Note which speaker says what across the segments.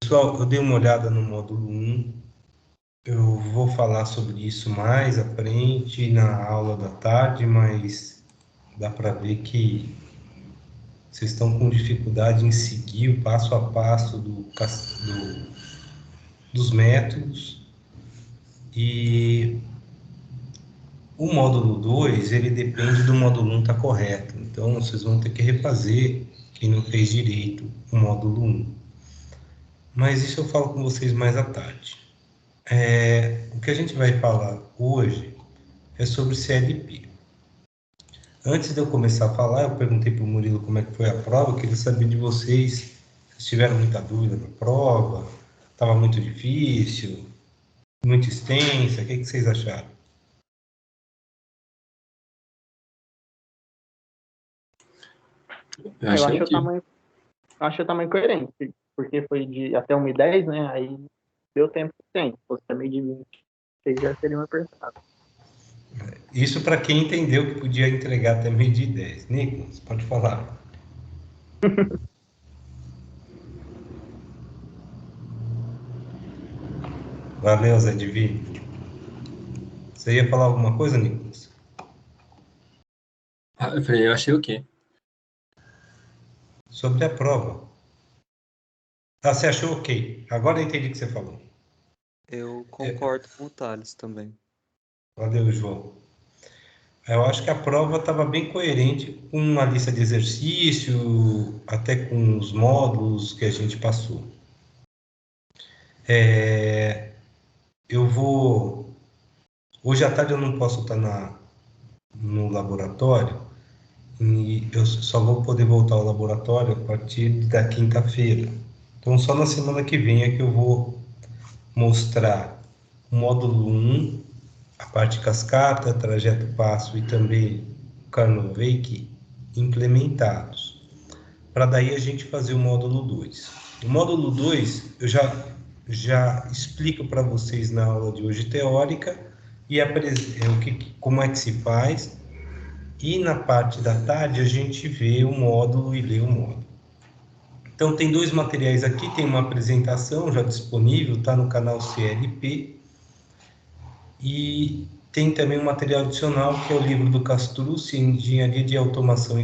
Speaker 1: Pessoal, eu dei uma olhada no módulo 1, eu vou falar sobre isso mais à frente na aula da tarde, mas dá para ver que vocês estão com dificuldade em seguir o passo a passo dos métodos, e o módulo 2, ele depende do módulo 1 estar correto, então vocês vão ter que refazer, quem não fez direito, o módulo 1. Mas isso eu falo com vocês mais à tarde. O que a gente vai falar hoje é sobre CLP. Antes de eu começar a falar, eu perguntei para o Murilo como é que foi a prova, eu queria saber de vocês se tiveram muita dúvida na prova, estava muito difícil, muito extensa, o que vocês acharam?
Speaker 2: Eu acho o tamanho coerente, porque foi de até 1,10, né? Aí deu tempo suficiente. Se fosse também de 20, vocês já seriam apertados.
Speaker 1: Isso para quem entendeu que podia entregar até meio de 10. Nicolas, pode falar. Valeu, Zé Divino. Você ia falar alguma coisa, Nicolas?
Speaker 3: Eu falei, eu achei o quê?
Speaker 1: Sobre a prova. Você achou ok. Agora eu entendi o que você falou.
Speaker 4: Eu concordo com o Thales também.
Speaker 1: Valeu, João. Eu acho que a prova estava bem coerente com a lista de exercício, até com os módulos que a gente passou. Hoje à tarde eu não posso estar no laboratório, e eu só vou poder voltar ao laboratório a partir da quinta-feira. Então, só na semana que vem é que eu vou mostrar o módulo 1, a parte cascata, trajeto passo e também o Carnot-Wake implementados, para daí a gente fazer o módulo 2. O módulo 2 eu já explico para vocês na aula de hoje teórica e como é que se faz, e na parte da tarde a gente vê o módulo e lê o módulo. Então, tem dois materiais aqui, tem uma apresentação já disponível, está no canal CLP, e tem também um material adicional, que é o livro do Castrucci, Engenharia de Automação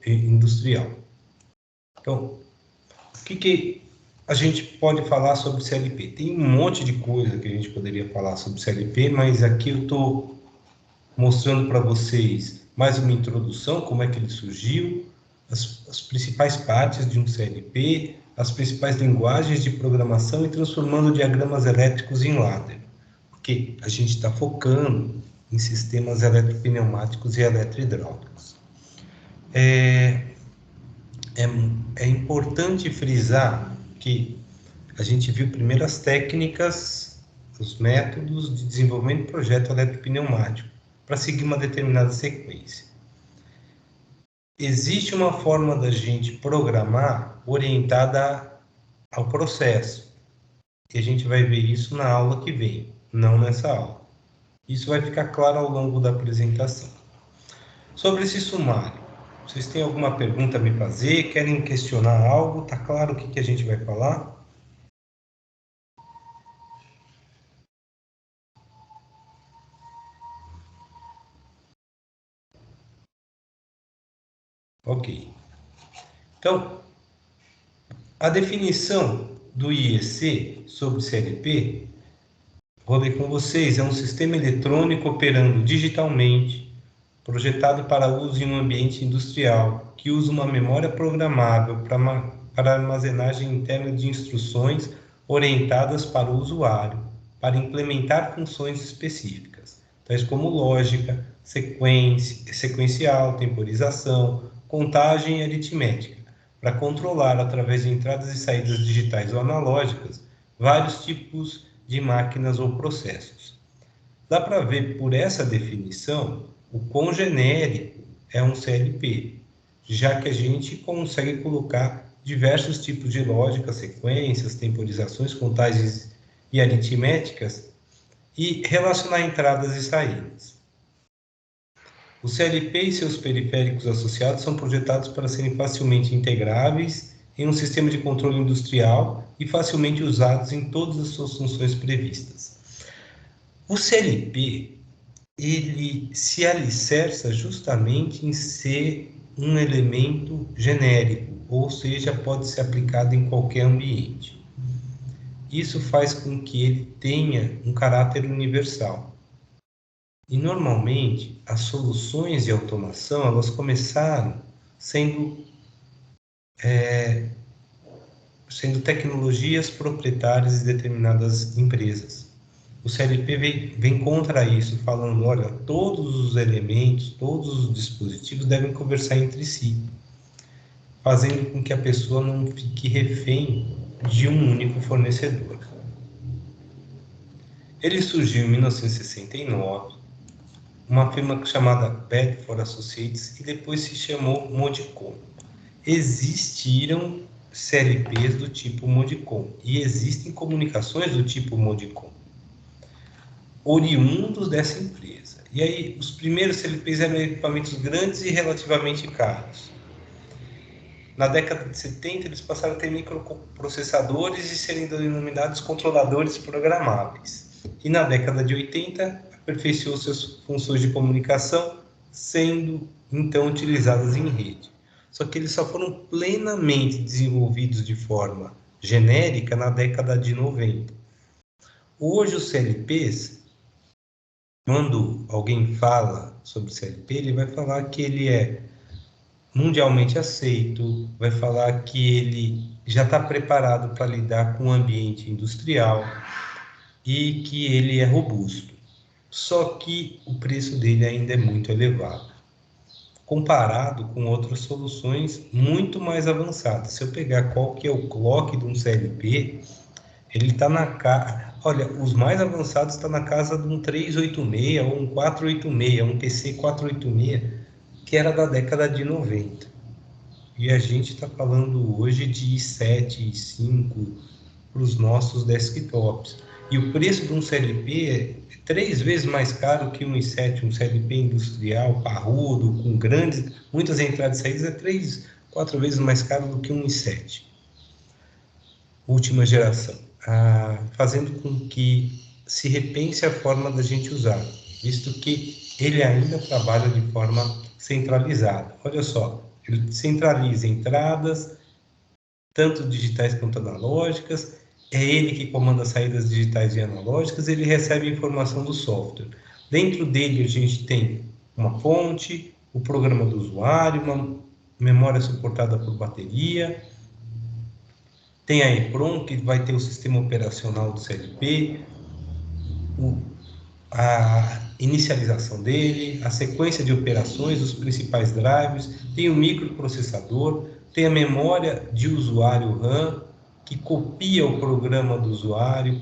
Speaker 1: Industrial. Então, o que a gente pode falar sobre CLP? Tem um monte de coisa que a gente poderia falar sobre CLP, mas aqui eu estou mostrando para vocês mais uma introdução, como é que ele surgiu, as principais partes de um CLP, as principais linguagens de programação e transformando diagramas elétricos em ladder, porque a gente está focando em sistemas eletropneumáticos e eletrohidráulicos. É importante frisar que a gente viu primeiro as técnicas, os métodos de desenvolvimento de projeto eletropneumático para seguir uma determinada sequência. Existe uma forma da gente programar orientada ao processo, e a gente vai ver isso na aula que vem, não nessa aula. Isso vai ficar claro ao longo da apresentação. Sobre esse sumário, vocês têm alguma pergunta a me fazer? Querem questionar algo? Está claro o que a gente vai falar? Ok. Então, a definição do IEC sobre CLP, vou ler com vocês, é um sistema eletrônico operando digitalmente, projetado para uso em um ambiente industrial, que usa uma memória programável para armazenagem interna de instruções orientadas para o usuário, para implementar funções específicas, tais como lógica, sequencial, temporização, contagem e aritmética, para controlar, através de entradas e saídas digitais ou analógicas, vários tipos de máquinas ou processos. Dá para ver por essa definição o quão genérico é um CLP, já que a gente consegue colocar diversos tipos de lógica, sequências, temporizações, contagens e aritméticas e relacionar entradas e saídas. O CLP e seus periféricos associados são projetados para serem facilmente integráveis em um sistema de controle industrial e facilmente usados em todas as suas funções previstas. O CLP, ele se alicerça justamente em ser um elemento genérico, ou seja, pode ser aplicado em qualquer ambiente. Isso faz com que ele tenha um caráter universal. E, normalmente, as soluções de automação, elas começaram sendo tecnologias proprietárias de determinadas empresas. O CLP vem contra isso, falando, olha, todos os elementos, todos os dispositivos devem conversar entre si, fazendo com que a pessoa não fique refém de um único fornecedor. Ele surgiu em 1969, uma firma chamada Bedford Associates, e depois se chamou Modicon. Existiram CLPs do tipo Modicon e existem comunicações do tipo Modicon, oriundos dessa empresa. E aí, os primeiros CLPs eram equipamentos grandes e relativamente caros. Na década de 70, eles passaram a ter microprocessadores e serem denominados controladores programáveis. E na década de 80, aperfeiçoou suas funções de comunicação, sendo então utilizadas em rede. Só que eles só foram plenamente desenvolvidos de forma genérica na década de 90. Hoje, os CLPs, quando alguém fala sobre CLP, ele vai falar que ele é mundialmente aceito, vai falar que ele já está preparado para lidar com o ambiente industrial e que ele é robusto. Só que o preço dele ainda é muito elevado, comparado com outras soluções muito mais avançadas. Se eu pegar qual que é o clock de um CLP, ele está na casa... Olha, os mais avançados estão na casa de um 386 ou um 486, um PC 486, que era da década de 90. E a gente está falando hoje de i7 e i5 para os nossos desktops. E o preço de um CLP é 3 vezes mais caro que um i7, um CLP industrial, parrudo, com muitas entradas e saídas, é 3, 4 vezes mais caro do que um i7. Última geração. Fazendo com que se repense a forma da gente usar, visto que ele ainda trabalha de forma centralizada. Olha só, ele centraliza entradas, tanto digitais quanto analógicas, é ele que comanda as saídas digitais e analógicas, ele recebe informação do software. Dentro dele a gente tem uma fonte, o programa do usuário, uma memória suportada por bateria, tem a EEPROM, que vai ter o sistema operacional do CLP, a inicialização dele, a sequência de operações, os principais drivers, tem o microprocessador, tem a memória de usuário RAM, que copia o programa do usuário,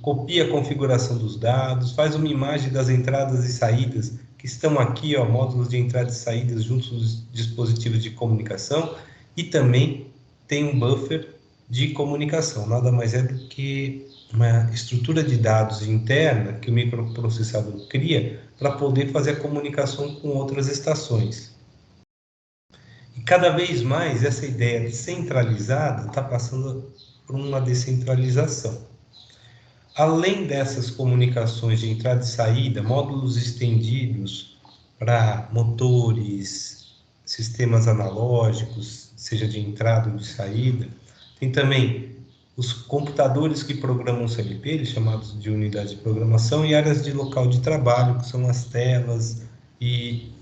Speaker 1: copia a configuração dos dados, faz uma imagem das entradas e saídas, que estão aqui, ó, módulos de entradas e saídas juntos dos dispositivos de comunicação, e também tem um buffer de comunicação, nada mais é do que uma estrutura de dados interna que o microprocessador cria para poder fazer a comunicação com outras estações. E cada vez mais essa ideia centralizada está passando por uma descentralização. Além dessas comunicações de entrada e saída, módulos estendidos para motores, sistemas analógicos, seja de entrada ou de saída, tem também os computadores que programam o CLP, eles chamados de unidades de programação, e áreas de local de trabalho, que são as telas e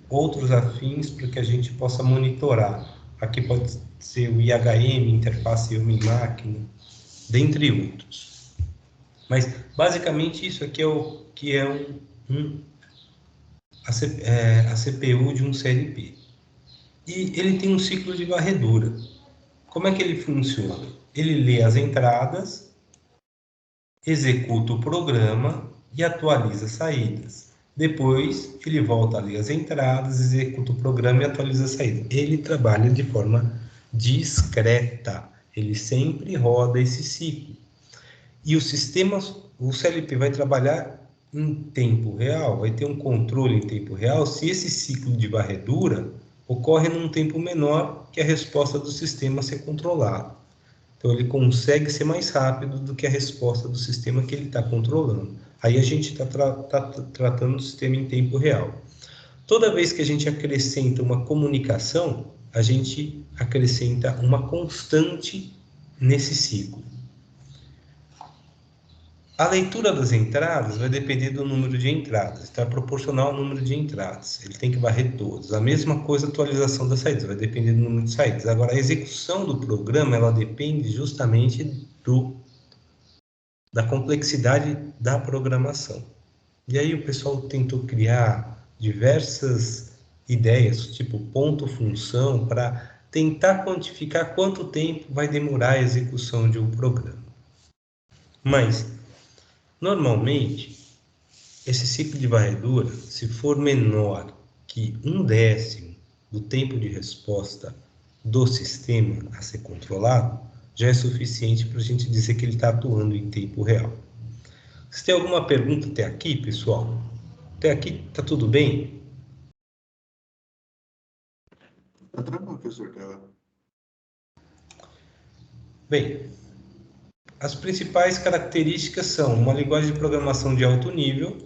Speaker 1: outros afins para que a gente possa monitorar. Aqui pode ser o IHM, interface homem-máquina, dentre outros. Mas, basicamente, isso aqui é o que é a CPU de um CLP. E ele tem um ciclo de varredura. Como é que ele funciona? Ele lê as entradas, executa o programa e atualiza as saídas. Depois, ele volta a ler as entradas, executa o programa e atualiza a saída. Ele trabalha de forma discreta. Ele sempre roda esse ciclo. E o CLP vai trabalhar em tempo real, vai ter um controle em tempo real se esse ciclo de varredura ocorre num tempo menor que a resposta do sistema ser controlado. Então, ele consegue ser mais rápido do que a resposta do sistema que ele está controlando. Aí a gente está tratando do sistema em tempo real. Toda vez que a gente acrescenta uma comunicação, a gente acrescenta uma constante nesse ciclo. A leitura das entradas vai depender do número de entradas, então é proporcional ao número de entradas, ele tem que varrer todos. A mesma coisa a atualização das saídas, vai depender do número de saídas. Agora, a execução do programa, ela depende justamente da complexidade da programação. E aí o pessoal tentou criar diversas ideias, tipo ponto-função, para tentar quantificar quanto tempo vai demorar a execução de um programa. Mas, normalmente, esse ciclo de varredura, se for menor que 1/10 do tempo de resposta do sistema a ser controlado, já é suficiente para a gente dizer que ele está atuando em tempo real. Se tem alguma pergunta até aqui, pessoal? Até aqui está tudo bem?
Speaker 3: Tá tranquilo, professor.
Speaker 1: Bem, as principais características são uma linguagem de programação de alto nível,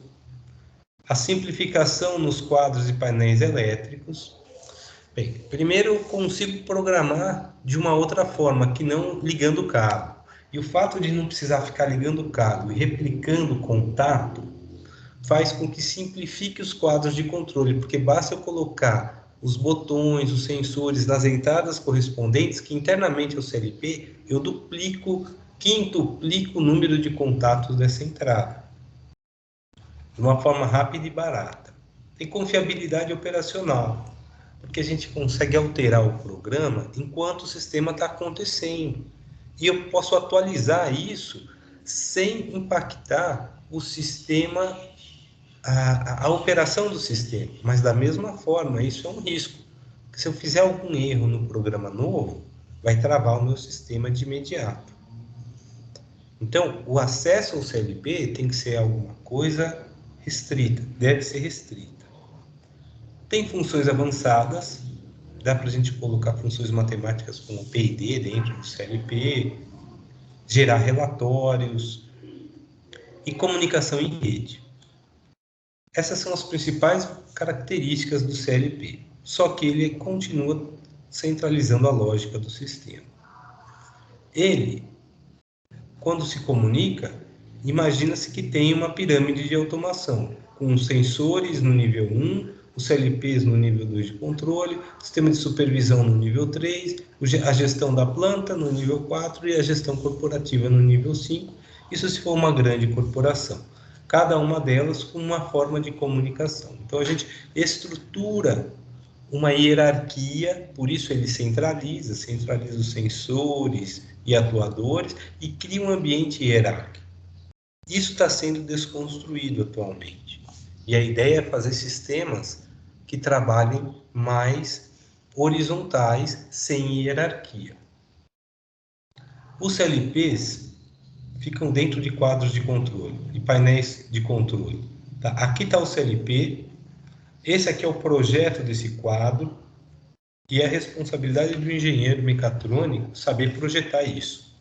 Speaker 1: a simplificação nos quadros e painéis elétricos. Bem, primeiro eu consigo programar de uma outra forma, que não ligando o cabo. E o fato de não precisar ficar ligando o cabo e replicando o contato faz com que simplifique os quadros de controle, porque basta eu colocar os botões, os sensores nas entradas correspondentes, que internamente ao CLP eu duplico, quintuplico o número de contatos dessa entrada, de uma forma rápida e barata. Tem confiabilidade operacional, porque a gente consegue alterar o programa enquanto o sistema está acontecendo. E eu posso atualizar isso sem impactar o sistema, a operação do sistema. Mas da mesma forma, isso é um risco. Porque se eu fizer algum erro no programa novo, vai travar o meu sistema de imediato. Então, o acesso ao CLP tem que ser alguma coisa restrita, deve ser restrita. Tem funções avançadas, dá para a gente colocar funções matemáticas como P&D dentro do CLP, gerar relatórios e comunicação em rede. Essas são as principais características do CLP, só que ele continua centralizando a lógica do sistema. Ele, quando se comunica, imagina-se que tem uma pirâmide de automação, com sensores no nível 1, os CLPs no nível 2 de controle, sistema de supervisão no nível 3, a gestão da planta no nível 4 e a gestão corporativa no nível 5, isso se for uma grande corporação. Cada uma delas com uma forma de comunicação. Então, a gente estrutura uma hierarquia, por isso ele centraliza os sensores e atuadores e cria um ambiente hierárquico. Isso está sendo desconstruído atualmente. E a ideia é fazer sistemas que trabalhem mais horizontais, sem hierarquia. Os CLPs ficam dentro de quadros de controle, de painéis de controle. Tá? Aqui está o CLP, esse aqui é o projeto desse quadro, e é a responsabilidade do engenheiro mecatrônico saber projetar isso.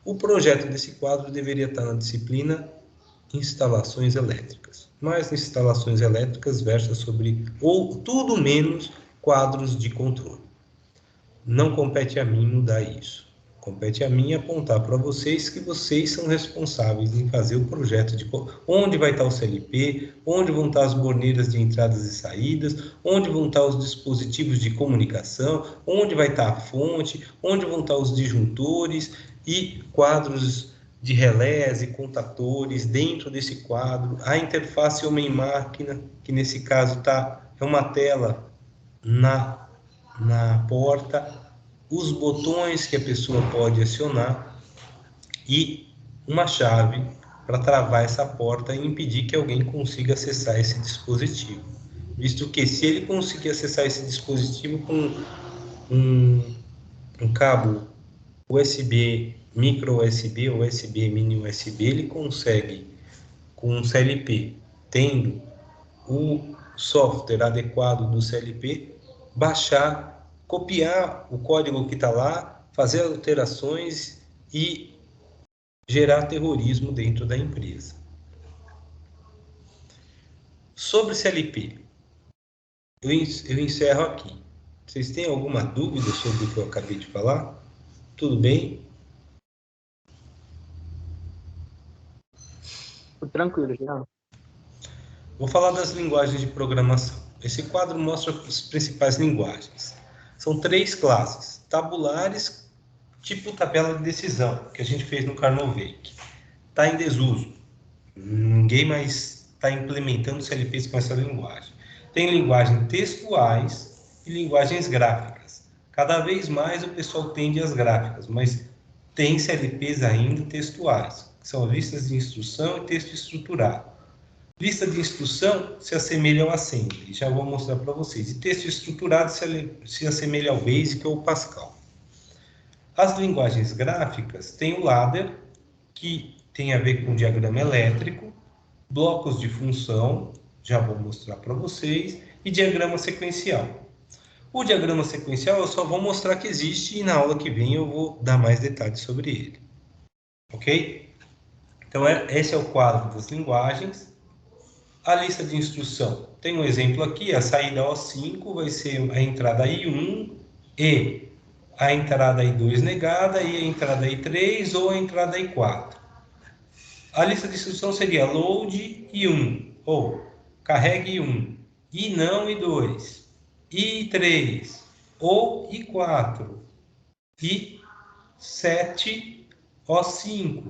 Speaker 1: O projeto desse quadro deveria estar na disciplina instalações elétricas, mas instalações elétricas versa sobre ou tudo menos quadros de controle. Não compete a mim mudar isso. Compete a mim apontar para vocês que vocês são responsáveis em fazer o projeto de onde vai estar o CLP, onde vão estar as borneiras de entradas e saídas, onde vão estar os dispositivos de comunicação, onde vai estar a fonte, onde vão estar os disjuntores e quadros de relés e contatores dentro desse quadro, a interface homem-máquina, que nesse caso é uma tela na porta, os botões que a pessoa pode acionar e uma chave para travar essa porta e impedir que alguém consiga acessar esse dispositivo. Visto que se ele conseguir acessar esse dispositivo com um cabo USB, micro USB ou USB, mini USB, ele consegue, com um CLP, tendo o software adequado do CLP, baixar, copiar o código que está lá, fazer alterações e gerar terrorismo dentro da empresa. Sobre CLP, eu encerro aqui. Vocês têm alguma dúvida sobre o que eu acabei de falar? Tudo bem?
Speaker 2: Tranquilo, Jean.
Speaker 1: Vou falar das linguagens de programação. Esse quadro mostra as principais linguagens. São 3 classes, tabulares, tipo tabela de decisão, que a gente fez no Carnovec. Está em desuso. Ninguém mais está implementando CLPs com essa linguagem. Tem linguagens textuais e linguagens gráficas. Cada vez mais o pessoal tende às gráficas, mas tem CLPs ainda textuais, que são listas de instrução e texto estruturado. Lista de instrução se assemelha ao Assembly, já vou mostrar para vocês. E texto estruturado se assemelha ao Basic ou Pascal. As linguagens gráficas têm o ladder, que tem a ver com diagrama elétrico, blocos de função, já vou mostrar para vocês, e diagrama sequencial. O diagrama sequencial eu só vou mostrar que existe e na aula que vem eu vou dar mais detalhes sobre ele. Ok? Então, esse é o quadro das linguagens. A lista de instrução. Tem um exemplo aqui, a saída O5 vai ser a entrada I1 e a entrada I2 negada e a entrada I3 ou a entrada I4. A lista de instrução seria load I1 ou carregue I1, I não I2, I3 ou I4, I7, O5.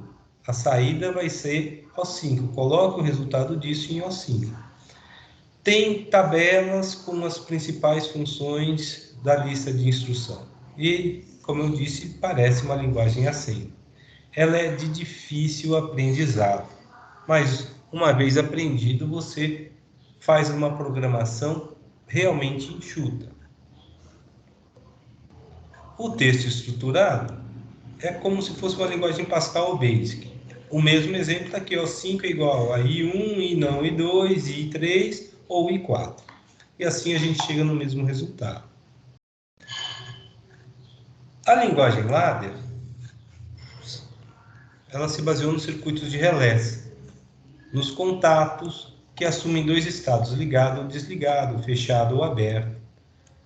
Speaker 1: A saída vai ser O5. Coloque o resultado disso em O5. Tem tabelas com as principais funções da lista de instrução. E, como eu disse, parece uma linguagem assim. Ela é de difícil aprendizado, mas uma vez aprendido, você faz uma programação realmente enxuta. O texto estruturado é como se fosse uma linguagem Pascal ou Basic. O mesmo exemplo está aqui, ó, 5 é igual a I1, I não I2, I3 ou I4. E assim a gente chega no mesmo resultado. A linguagem ladder, ela se baseou nos circuitos de relés, nos contatos que assumem 2 estados, ligado ou desligado, fechado ou aberto,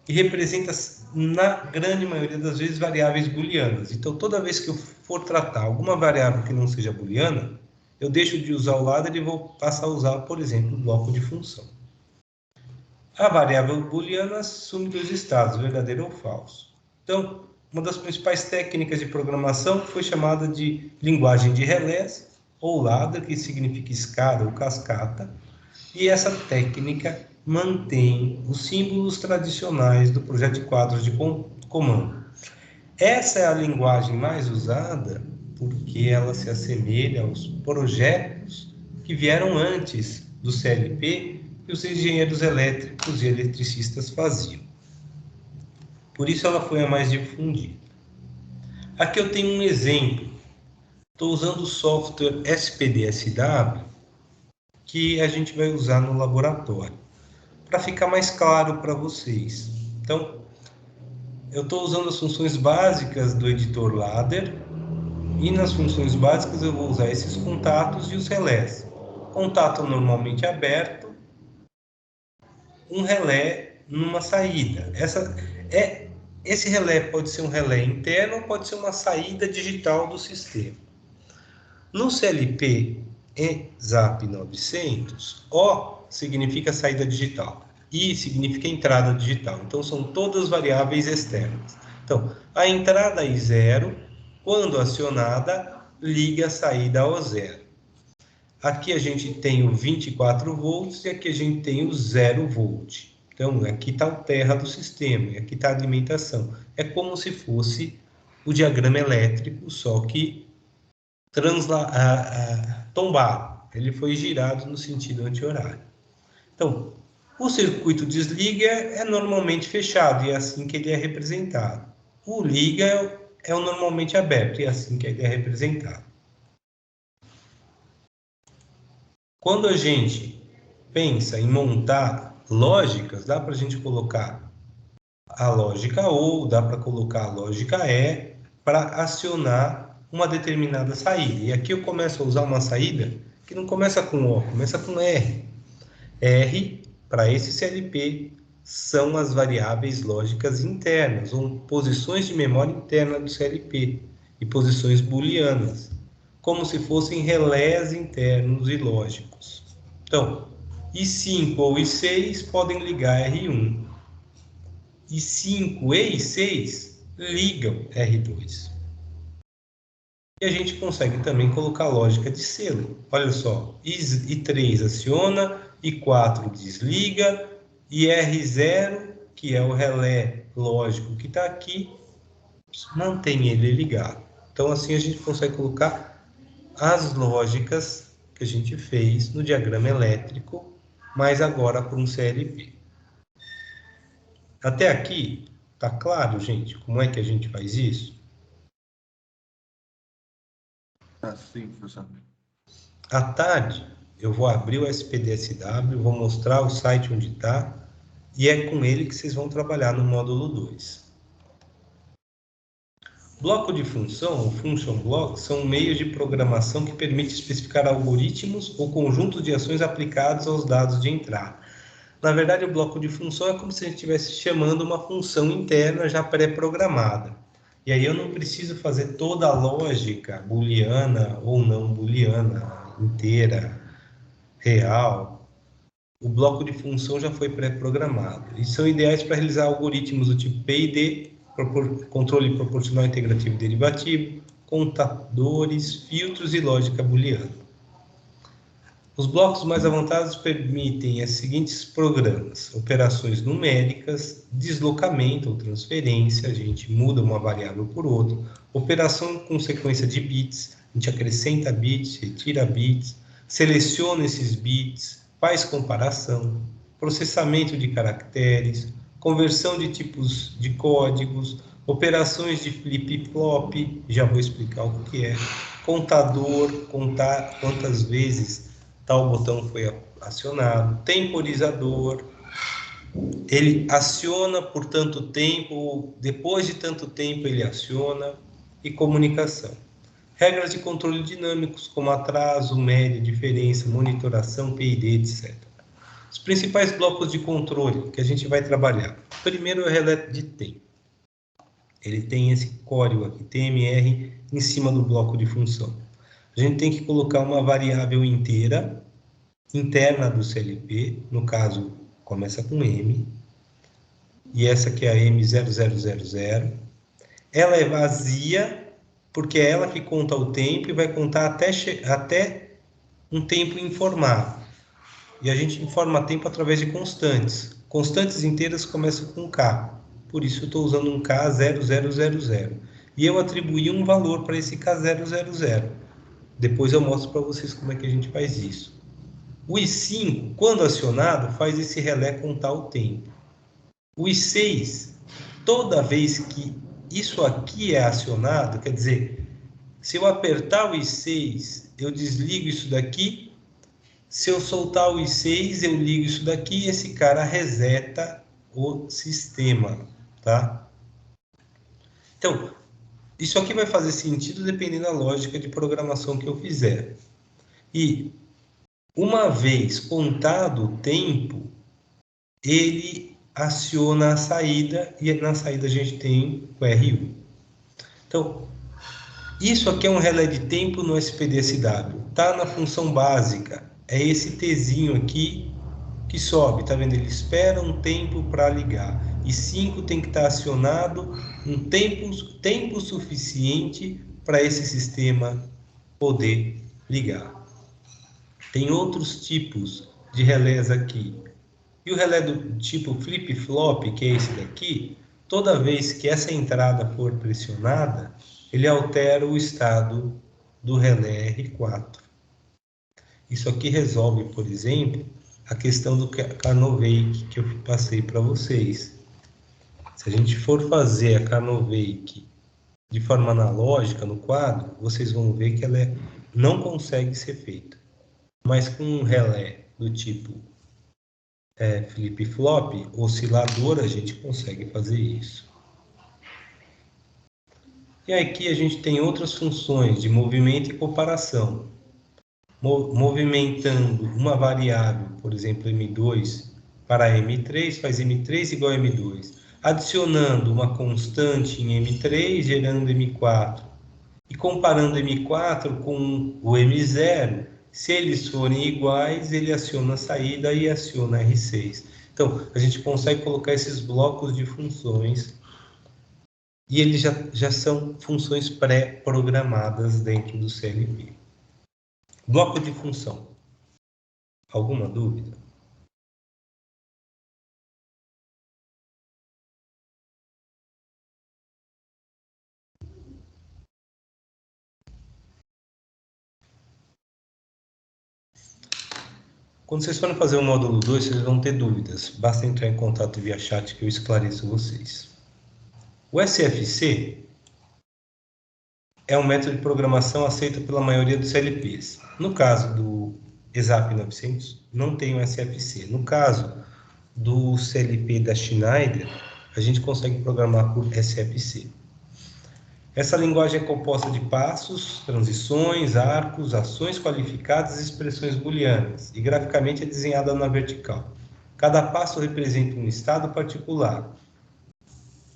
Speaker 1: e representa, na grande maioria das vezes, variáveis booleanas. Então, toda vez que eu for tratar alguma variável que não seja booleana, eu deixo de usar o ladder e vou passar a usar, por exemplo, o bloco de função. A variável booleana assume 2 estados, verdadeiro ou falso. Então, uma das principais técnicas de programação foi chamada de linguagem de relés, ou ladder, que significa escada ou cascata, e essa técnica mantém os símbolos tradicionais do projeto de quadros de comando. Essa é a linguagem mais usada porque ela se assemelha aos projetos que vieram antes do CLP que os engenheiros elétricos e eletricistas faziam. Por isso ela foi a mais difundida. Aqui eu tenho um exemplo. Estou usando o software SPDSW que a gente vai usar no laboratório, para ficar mais claro para vocês. Então, eu estou usando as funções básicas do editor ladder, e nas funções básicas eu vou usar esses contatos e os relés. Contato normalmente aberto, um relé numa saída. Esse relé pode ser um relé interno ou pode ser uma saída digital do sistema. No CLP ESAP 900, O significa saída digital, I significa entrada digital. Então, são todas variáveis externas. Então, a entrada I0, quando acionada, liga a saída ao zero. Aqui a gente tem o 24 volts e aqui a gente tem o 0 volt. Então, aqui está o terra do sistema, e aqui está a alimentação. É como se fosse o diagrama elétrico, só que tombado. Ele foi girado no sentido anti-horário. Então, o circuito desliga é normalmente fechado, e é assim que ele é representado. O liga é o normalmente aberto, e é assim que ele é representado. Quando a gente pensa em montar lógicas, dá para a gente colocar a lógica OU, dá para colocar a lógica E para acionar uma determinada saída. E aqui eu começo a usar uma saída que não começa com O, começa com R. R, para esse CLP, são as variáveis lógicas internas, ou posições de memória interna do CLP, e posições booleanas, como se fossem relés internos e lógicos. Então, I5 ou I6 podem ligar R1. I5 e I6 ligam R2. E a gente consegue também colocar lógica de selo. Olha só, I3 aciona, I4 desliga, e R0, que é o relé lógico que está aqui, mantém ele ligado. Então, assim a gente consegue colocar as lógicas que a gente fez no diagrama elétrico, mas agora para um CLP. Até aqui, tá claro, gente, como é que a gente faz isso?
Speaker 3: Sim, professor.
Speaker 1: À tarde, eu vou abrir o SPDSW, vou mostrar o site onde está, e é com ele que vocês vão trabalhar no módulo 2. Bloco de função, ou function block, são meios de programação que permitem especificar algoritmos ou conjuntos de ações aplicados aos dados de entrada. Na verdade, o bloco de função é como se a gente estivesse chamando uma função interna já pré-programada. E aí eu não preciso fazer toda a lógica booleana ou não booleana, inteira, real. O bloco de função já foi pré-programado. E são ideais para realizar algoritmos do tipo PID, controle proporcional integrativo e derivativo, contadores, filtros e lógica booleana. Os blocos mais avançados permitem os seguintes programas: operações numéricas, deslocamento ou transferência, a gente muda uma variável por outra, operação com sequência de bits, a gente acrescenta bits, retira bits, seleciona esses bits, faz comparação, processamento de caracteres, conversão de tipos de códigos, operações de flip-flop, já vou explicar o que é, contador, contar quantas vezes tal botão foi acionado, temporizador, ele aciona por tanto tempo, depois de tanto tempo ele aciona, e comunicação. Regras de controle dinâmicos, como atraso, média, diferença, monitoração, PID, etc. Os principais blocos de controle que a gente vai trabalhar. Primeiro é o relé de tempo. Ele tem esse código aqui, TMR, em cima do bloco de função. A gente tem que colocar uma variável inteira, interna do CLP, no caso, começa com M, e essa aqui é a M0000. Ela é vazia, porque é ela que conta o tempo e vai contar até um tempo informado. E a gente informa tempo através de constantes. Constantes inteiras começam com K, por isso eu estou usando um K0000. E eu atribuí um valor para esse K000. Depois eu mostro para vocês como é que a gente faz isso. O I5, quando acionado, faz esse relé contar o tempo. O I6, toda vez que isso aqui é acionado, quer dizer, se eu apertar o I6, eu desligo isso daqui. Se eu soltar o I6, eu ligo isso daqui e esse cara reseta o sistema, tá? Então, isso aqui vai fazer sentido dependendo da lógica de programação que eu fizer. E uma vez contado o tempo, ele aciona a saída e na saída a gente tem o R1. Então, isso aqui é um relé de tempo no SPDSW. Tá na função básica. É esse Tzinho aqui que sobe, tá vendo? Ele espera um tempo para ligar. E 5 tem que estar acionado um tempo suficiente para esse sistema poder ligar. Tem outros tipos de relés aqui. E o relé do tipo flip-flop, que é esse daqui, toda vez que essa entrada for pressionada, ele altera o estado do relé R4. Isso aqui resolve, por exemplo, a questão do Carnot-Wake que eu passei para vocês. Se a gente for fazer a Carnot-Wake de forma analógica no quadro, vocês vão ver que ela não consegue ser feita. Mas com um relé do tipo flip-flop, oscilador, a gente consegue fazer isso. E aqui a gente tem outras funções de movimento e comparação. Movimentando uma variável, por exemplo, M2 para M3, faz M3 igual a M2. Adicionando uma constante em M3, gerando M4. E comparando M4 com o M0, se eles forem iguais, ele aciona a saída e aciona R6. Então, a gente consegue colocar esses blocos de funções e eles já são funções pré-programadas dentro do CLP. Bloco de função. Alguma dúvida? Quando vocês forem fazer o módulo 2, vocês vão ter dúvidas. Basta entrar em contato via chat que eu esclareço vocês. O SFC é um método de programação aceito pela maioria dos CLPs. No caso do ESAP 900, não tem o SFC. No caso do CLP da Schneider, a gente consegue programar por SFC. Essa linguagem é composta de passos, transições, arcos, ações qualificadas e expressões booleanas, e graficamente é desenhada na vertical. Cada passo representa um estado particular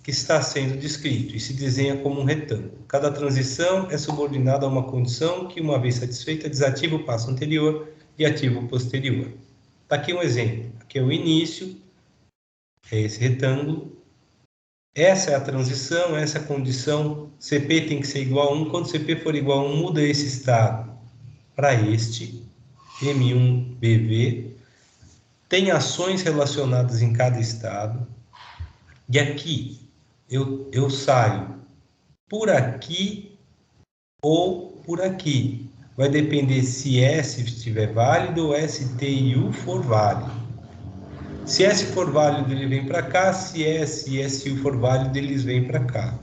Speaker 1: que está sendo descrito e se desenha como um retângulo. Cada transição é subordinada a uma condição que, uma vez satisfeita, desativa o passo anterior e ativa o posterior. Está aqui um exemplo. Aqui é o início, é esse retângulo. Essa é a transição, essa é a condição. CP tem que ser igual a 1. Quando CP for igual a 1, muda esse estado para este, M1BV. Tem ações relacionadas em cada estado. E aqui eu saio por aqui ou por aqui. Vai depender se S estiver válido ou ST e U for válido. Se S for válido, ele vem para cá. Se S e SU for válido, eles vêm para cá.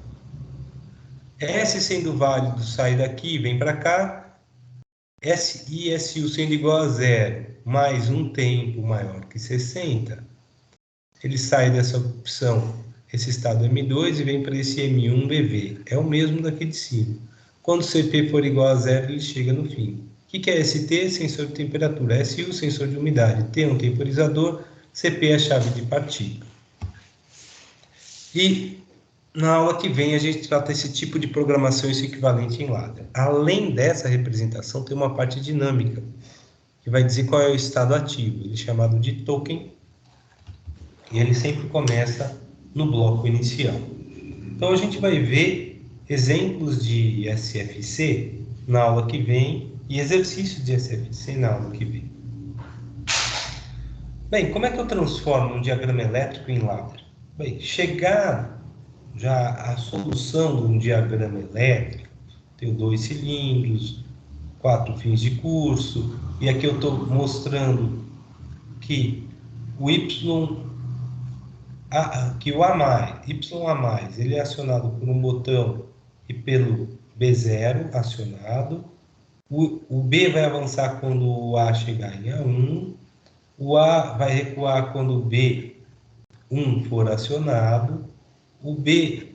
Speaker 1: S sendo válido, sai daqui e vem para cá. S e SU sendo igual a 0, mais um tempo maior que 60, ele sai dessa opção, esse estado M2, e vem para esse M1BV. É o mesmo daqui de cima. Quando CP for igual a 0, ele chega no fim. O que é ST? Sensor de temperatura. SU, sensor de umidade. T, um temporizador. CP é a chave de partida. E na aula que vem a gente trata esse tipo de programação, esse equivalente em ladder. Além dessa representação, tem uma parte dinâmica, que vai dizer qual é o estado ativo. Ele é chamado de token, e ele sempre começa no bloco inicial. Então a gente vai ver exemplos de SFC na aula que vem e exercícios de SFC na aula que vem. Bem, como é que eu transformo um diagrama elétrico em ladder? Bem, chegar já à solução de um diagrama elétrico, tenho 2 cilindros, 4 fins de curso, e aqui eu estou mostrando que o Y+, ele é acionado por um botão e pelo B0 acionado. O B vai avançar quando o A chegar em A1. O A vai recuar quando o B1 for acionado. O B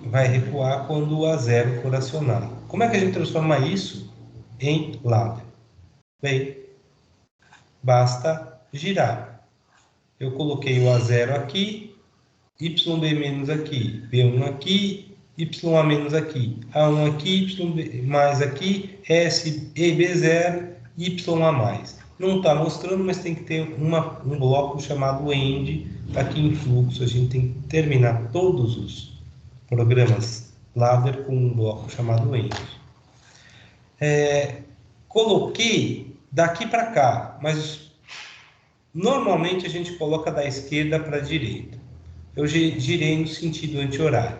Speaker 1: vai recuar quando o A0 for acionado. Como é que a gente transforma isso em ladder? Bem, basta girar. Eu coloquei o A0 aqui, YB- aqui, B1 aqui, YA- aqui, A1 aqui, YB- aqui, S e B0, YA+. Não está mostrando, mas tem que ter um bloco chamado end. Está aqui em fluxo, a gente tem que terminar todos os programas ladder com um bloco chamado end. Coloquei daqui para cá, mas normalmente a gente coloca da esquerda para a direita. Eu girei no sentido anti-horário.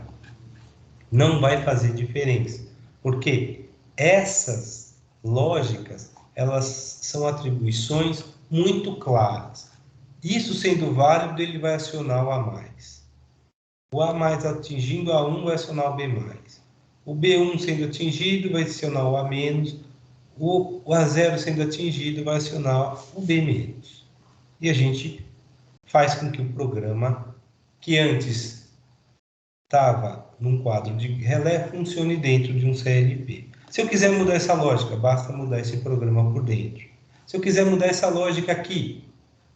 Speaker 1: Não vai fazer diferença, porque essas lógicas, elas são atribuições muito claras. Isso sendo válido, ele vai acionar o A+. O A+ atingindo A1 vai acionar o B+. O B1 sendo atingido vai acionar o A-. O A0 sendo atingido vai acionar o B-. E a gente faz com que o programa, que antes estava num quadro de relé, funcione dentro de um CLP. Se eu quiser mudar essa lógica, basta mudar esse programa por dentro. Se eu quiser mudar essa lógica aqui,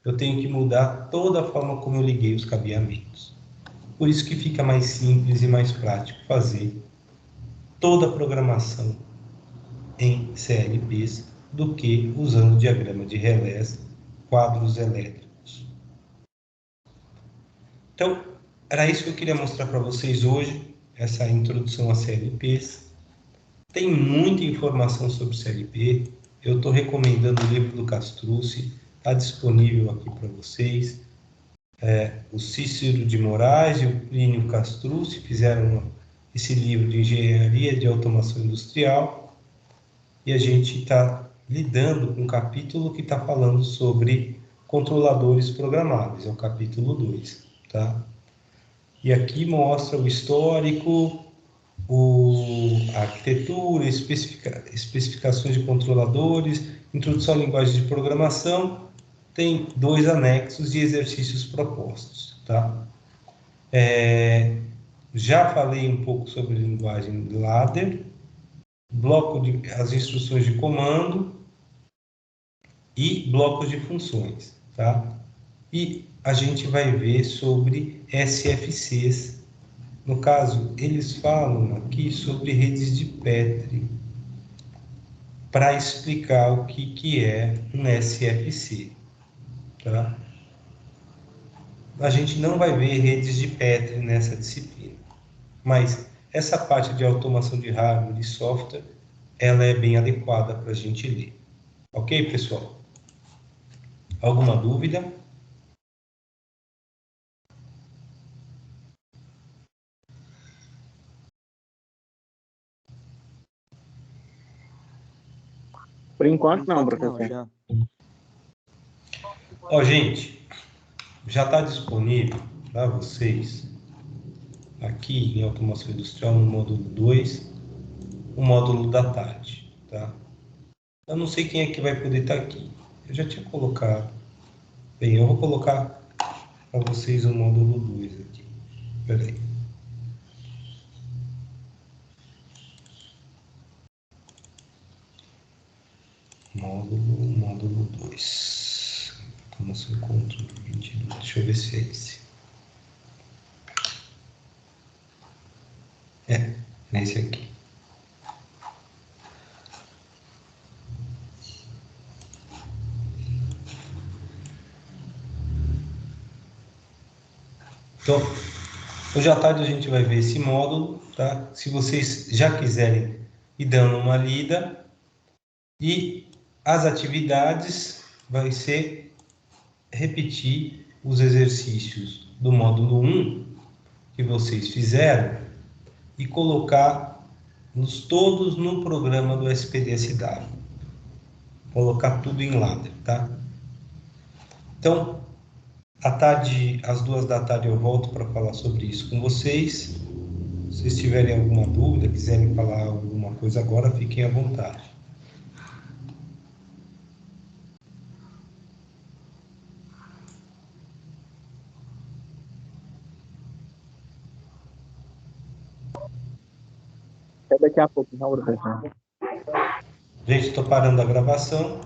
Speaker 1: eu tenho que mudar toda a forma como eu liguei os cabeamentos. Por isso que fica mais simples e mais prático fazer toda a programação em CLPs do que usando diagrama de relés, quadros elétricos. Então, era isso que eu queria mostrar para vocês hoje, essa introdução a CLPs. Tem muita informação sobre CLP. Eu estou recomendando o livro do Castrucci, está disponível aqui para vocês. O Cícero de Moraes e o Plínio Castrucci fizeram esse livro de Engenharia de Automação Industrial, e a gente está lidando com um capítulo que está falando sobre controladores programáveis, é o capítulo 2, tá? E aqui mostra o histórico, a arquitetura, especificações de controladores, introdução à linguagem de programação, tem 2 anexos e exercícios propostos, tá? Já falei um pouco sobre a linguagem ladder, as instruções de comando e blocos de funções, tá? E a gente vai ver sobre SFCs. No caso, eles falam aqui sobre redes de Petri, para explicar o que é um SFC, tá? A gente não vai ver redes de Petri nessa disciplina, mas essa parte de automação de hardware e software, ela é bem adequada para a gente ler. Ok, pessoal? Alguma dúvida?
Speaker 2: Por enquanto, não,
Speaker 4: Enquanto não,
Speaker 2: professor.
Speaker 4: já.
Speaker 1: Ó, gente, já está disponível para vocês, aqui em Automação Industrial, no módulo 2, o módulo da tarde, tá? Eu não sei quem é que vai poder estar aqui. Eu já tinha colocado. Bem, eu vou colocar para vocês o módulo 2 aqui. Espera aí. Módulo 2. Automação e controle 22. Deixa eu ver se é esse. É esse aqui. Então, hoje à tarde a gente vai ver esse módulo, tá? Se vocês já quiserem ir dando uma lida, e as atividades vai ser repetir os exercícios do módulo 1 que vocês fizeram e colocar todos no programa do SPDSW. Colocar tudo em ladder, tá? Então, à tarde, às 14h eu volto para falar sobre isso com vocês. Se vocês tiverem alguma dúvida, quiserem falar alguma coisa agora, fiquem à vontade.
Speaker 2: Até daqui a pouco, não, professor.
Speaker 1: Gente, estou parando a gravação.